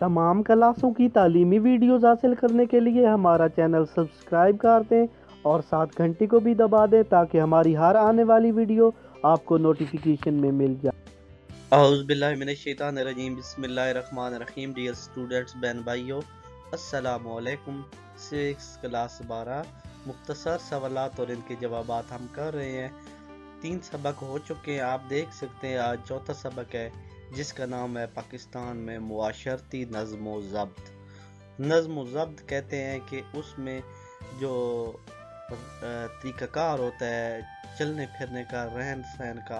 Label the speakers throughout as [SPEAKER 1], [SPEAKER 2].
[SPEAKER 1] तमाम क्लासों की तालीमी वीडियोस हासिल करने के लिए हमारा चैनल सब्सक्राइब कर दें और साथ घंटी को भी दबा दें ताकि हमारी हर आने वाली वीडियो आपको नोटिफिकेशन में मिल जाए।
[SPEAKER 2] औज़ु बिल्लाहि मिनश्शैतानिर्रजीम बिस्मिल्लाहिर्रहमानिर्रहीम। डियर स्टूडेंट्स, बहन भाइयों, अस्सलामु अलैकुम। 6 क्लास 12 मुख्तसर सवालात और इनके जवाबात हम कर रहे हैं। 3 सबक हो चुके हैं, आप देख सकते हैं। आज चौथा सबक है जिसका नाम है पाकिस्तान में मुआशरती नज़्म व ज़ब्त। नज़्म व ज़ब्त कहते हैं कि उसमें जो तरीक़ाकार होता है चलने फिरने का, रहन सहन का,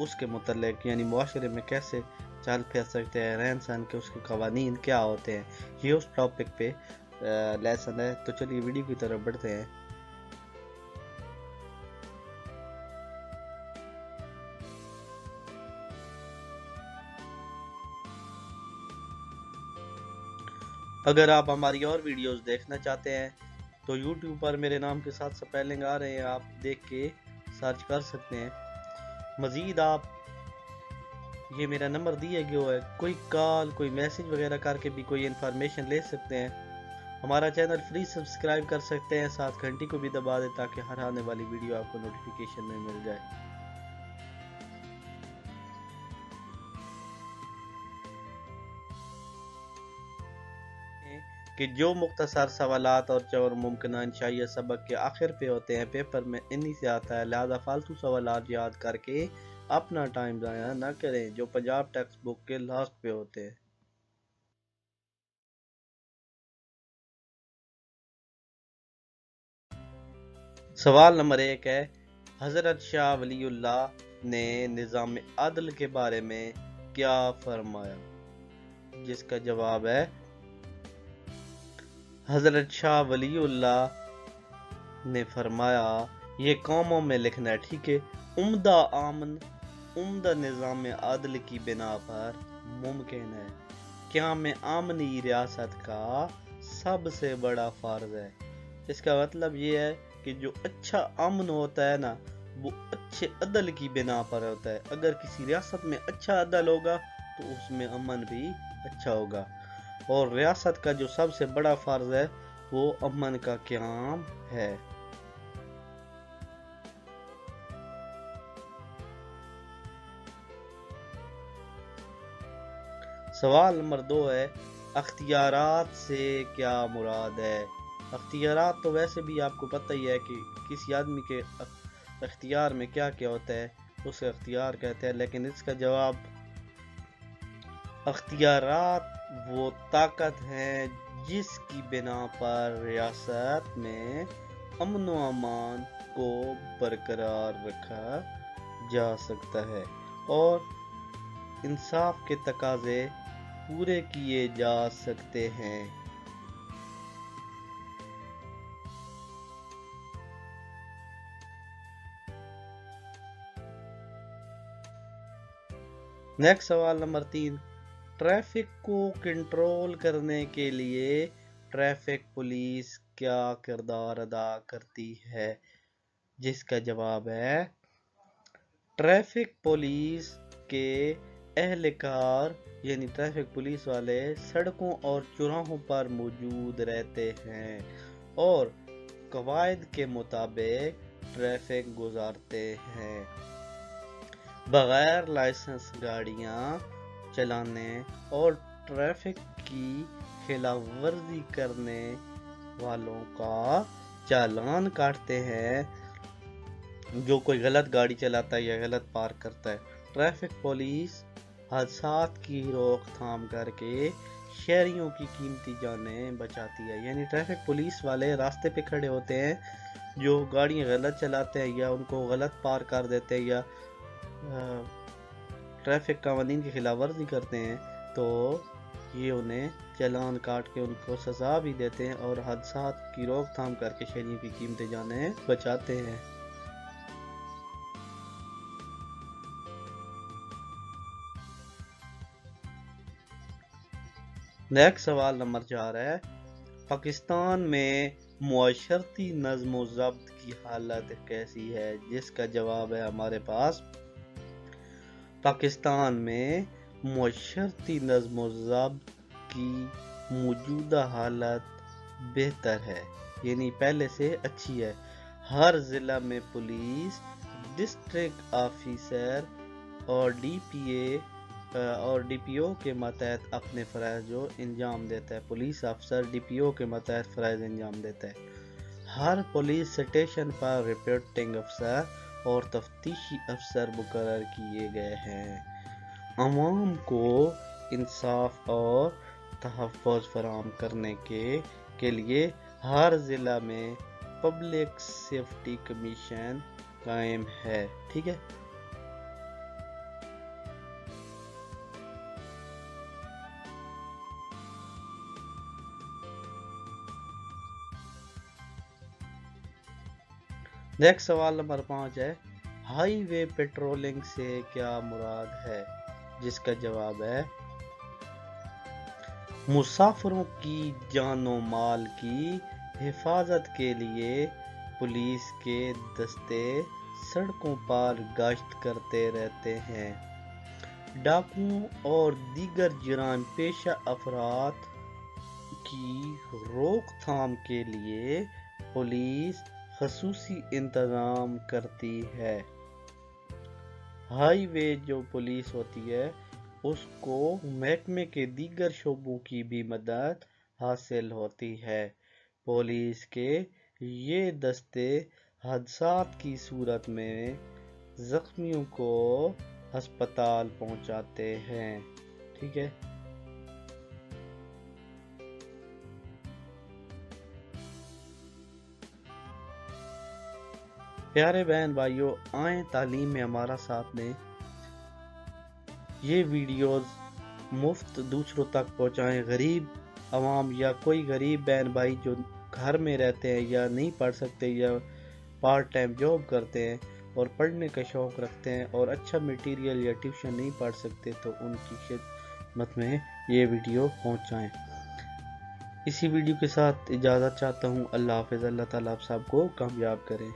[SPEAKER 2] उसके मुतल्लिक़, यानी मुआशरे में कैसे चल फिर सकते हैं, रहन सहन के उसके क़वानीन क्या होते हैं, ये उस टॉपिक पे लेसन है। तो चलिए वीडियो की तरफ बढ़ते हैं। अगर आप हमारी और वीडियोस देखना चाहते हैं तो YouTube पर मेरे नाम के साथ स्पेलिंग आ रहे हैं, आप देख के सर्च कर सकते हैं। मज़ीद आप ये मेरा नंबर दिया गया है, कोई कॉल कोई मैसेज वगैरह करके भी कोई इन्फॉर्मेशन ले सकते हैं। हमारा चैनल फ्री सब्सक्राइब कर सकते हैं, साथ घंटी को भी दबा दें ताकि हर आने वाली वीडियो आपको नोटिफिकेशन में मिल जाए। कि जो मुख्तसर सवालात और मुमकिन इंशाइया सबक के आखिर पे होते हैं, पेपर में इन्हीं से आता है, लिहाजा फालतू सवालात याद करके अपना टाइम ज़ाया ना करें जो पंजाब टेक्स्ट बुक के लास्ट पे होते हैं। सवाल नंबर 1 है, हज़रत शाह वलीउल्लाह ने निज़ाम अदल के बारे में क्या फरमाया? जिसका जवाब है हज़रत शाह वलीउल्लाह ने फरमाया, ये कौमों में लिखना है, ठीक है। उम्दा निज़ाम अदल की बिना पर मुमकिन है क़याम आमनी रियासत का सबसे बड़ा फ़र्ज है। इसका मतलब ये है कि जो अच्छा अमन होता है ना, वो अच्छे अदल की बिना पर होता है। अगर किसी रियासत में अच्छा अदल होगा तो उसमें अमन भी अच्छा होगा, और रियासत का जो सबसे बड़ा फर्ज है वो अमन का क़याम है। सवाल नंबर 2 है, अख्तियारात से क्या मुराद है? अख्तियारात तो वैसे भी आपको पता ही है कि किसी आदमी के अख्तियार में क्या क्या होता है, उसे अख्तियार कहते हैं। लेकिन इसका जवाब, अख्तियारात वो ताकत है जिसकी बिना पर रियासत में अमन व अमान को बरकरार रखा जा सकता है और इंसाफ के तकाजे पूरे किए जा सकते हैं। नेक्स्ट सवाल नंबर 3, ट्रैफिक को कंट्रोल करने के लिए ट्रैफिक पुलिस क्या किरदार अदा करती है? जिसका जवाब है, ट्रैफिक पुलिस के एहलकार यानी ट्रैफिक पुलिस वाले सड़कों और चौराहों पर मौजूद रहते हैं और कवायद के मुताबिक ट्रैफिक गुजारते हैं। बगैर लाइसेंस गाड़ियां चलाने और ट्रैफिक की खिलाफ वर्जी करने वालों का चालान काटते हैं। जो कोई गलत गाड़ी चलाता है या गलत पार्क करता है, ट्रैफिक पुलिस हादसात की रोकथाम करके शहरियों की कीमती जानें बचाती है। यानी ट्रैफिक पुलिस वाले रास्ते पे खड़े होते हैं, जो गाड़ियां गलत चलाते हैं या उनको गलत पार कर देते हैं या ट्रैफिक कानून की खिलाफ वर्जी करते हैं, तो ये उन्हें चालान काट के उनको सज़ा भी देते हैं और हादसात की रोकथाम करके शहरियों की कीमती जानें बचाते हैं। नेक्स्ट सवाल नंबर 4 है, पाकिस्तान में मुआशरती नज़्म व ज़ब्त की हालत कैसी है? जिसका जवाब है हमारे पास, पाकिस्तान में मुआशरती नज़्म व ज़ब्त کی موجودہ حالت بہتر ہے، یعنی پہلے سے اچھی ہے۔ ہر ضلع میں پولیس ڈسٹرکٹ آفیسر اور ڈی پی او کے ماتحت اپنے فرائض جو انجام دیتا ہے، پولیس افسر ڈی پی او کے ماتحت فرائض انجام دیتا ہے۔ ہر پولیس اسٹیشن پر رپورٹنگ افسر اور تفتیشی افسر مقرر کیے گئے ہیں۔ عوام کو انصاف اور تحفظ فراہم کرنے کے لیے ہر ضلع میں پبلک سیفٹی کمیشن قائم ہے، ٹھیک ہے۔ نیکسٹ سوال نمبر 5 ہے، ہائی وے پیٹرولنگ سے کیا مراد ہے؟ جس کا جواب ہے مسافروں کی جان و مال کی حفاظت کے لیے پولیس کے دستے سڑکوں پر گشت کرتے رہتے ہیں۔ ڈاکوؤں اور دیگر جرائم پیشہ افراد کی روک تھام کے لیے پولیس خصوصی انتظام کرتی ہے۔ ہائی وے جو پولیس ہوتی ہے اس کو محکمے کے دیگر شعبوں کی بھی مدد حاصل ہوتی ہے۔ پولیس کے یہ دستے حادثات کی صورت میں زخمیوں کو ہسپتال پہنچاتے ہیں، ٹھیک ہے۔ پیارے بہن بھائیوں، آئیں تعلیم میں ہمارا ساتھ دیں، یہ ویڈیوز مفت دوسروں تک پہنچائیں۔ غریب عوام یا کوئی غریب بہن بھائی جو گھر میں رہتے ہیں یا نہیں پڑھ سکتے یا پارٹ ٹائم جاب کرتے ہیں اور پڑھنے کا شوق رکھتے ہیں اور اچھا میٹیریل یا ٹیوشن نہیں پڑھ سکتے تو ان کی خدمت میں یہ ویڈیو پہنچائیں۔ اسی ویڈیو کے ساتھ اجازت چاہتا ہوں۔ اللہ حافظ۔ اللہ تعالیٰ آپ سب کو کامیاب کریں۔